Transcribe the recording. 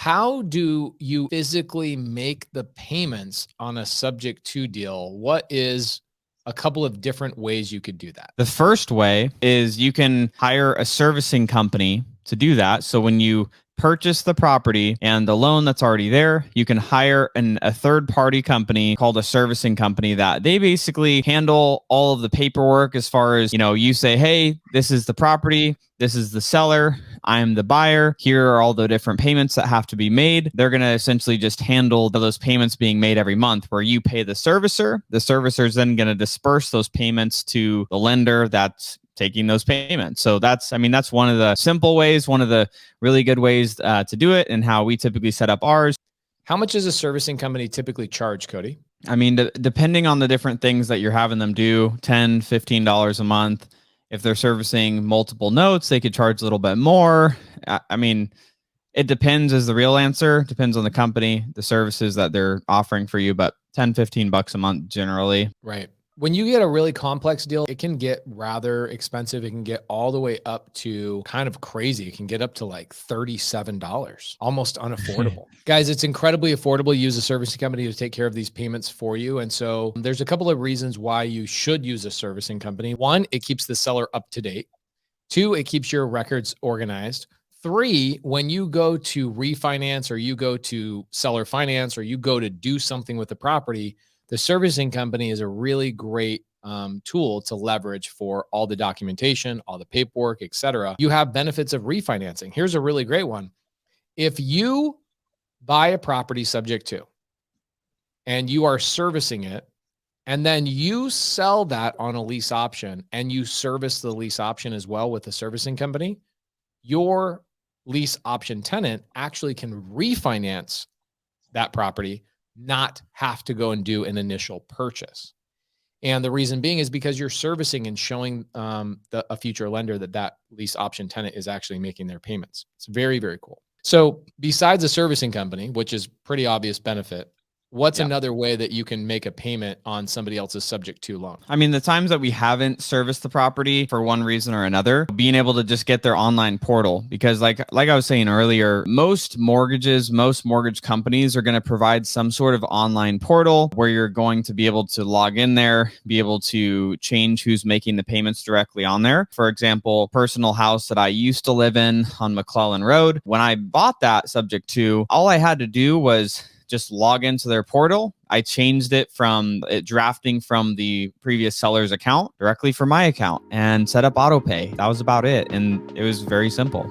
How do you physically make the payments on a subject to deal? What is a couple of different ways you could do that? The first way is you can hire a servicing company to do that. So when you purchase the property and the loan that's already there, you can hire a third party company called a servicing company that they basically handle all of the paperwork as far as, you say, hey, this is the property, this is the seller, I'm the buyer, here are all the different payments that have to be made. They're going to essentially just handle those payments being made every month where you pay the servicer. The servicer is then going to disperse those payments to the lender that's taking those payments. So that's one of the simple ways, one of the really good ways to do it, and how we typically set up ours. How much does a servicing company typically charge, Cody? Depending on the different things that you're having them do, $10, $15 a month. If they're servicing multiple notes, they could charge a little bit more. It depends is the real answer. Depends on the company, the services that they're offering for you, but $10, $15 a month generally. Right. When you get a really complex deal, it can get rather expensive. It can get all the way up to kind of crazy. It can get up to like $37, almost unaffordable. Guys, it's incredibly affordable to use a servicing company to take care of these payments for you. And so there's a couple of reasons why you should use a servicing company. One, it keeps the seller up to date. Two, it keeps your records organized. Three, when you go to refinance or you go to seller finance or you go to do something with the property, the servicing company is a really great tool to leverage for all the documentation, all the paperwork, etc. You have benefits of refinancing. Here's a really great one. If you buy a property subject to, and you are servicing it, and then you sell that on a lease option and you service the lease option as well with the servicing company, your lease option tenant actually can refinance that property, not have to go and do an initial purchase. And the reason being is because you're servicing and showing a future lender that lease option tenant is actually making their payments. It's very, very cool. So besides a servicing company, which is pretty obvious benefit, what's another way that you can make a payment on somebody else's subject to loan? The times that we haven't serviced the property for one reason or another, being able to just get their online portal, because like I was saying earlier, most mortgage companies are going to provide some sort of online portal where you're going to be able to log in there, be able to change who's making the payments directly on there. For example, personal house that I used to live in on McClellan Road, when I bought that subject to, all I had to do was just log into their portal. I changed it from drafting from the previous seller's account directly for my account and set up auto pay. That was about it. And it was very simple.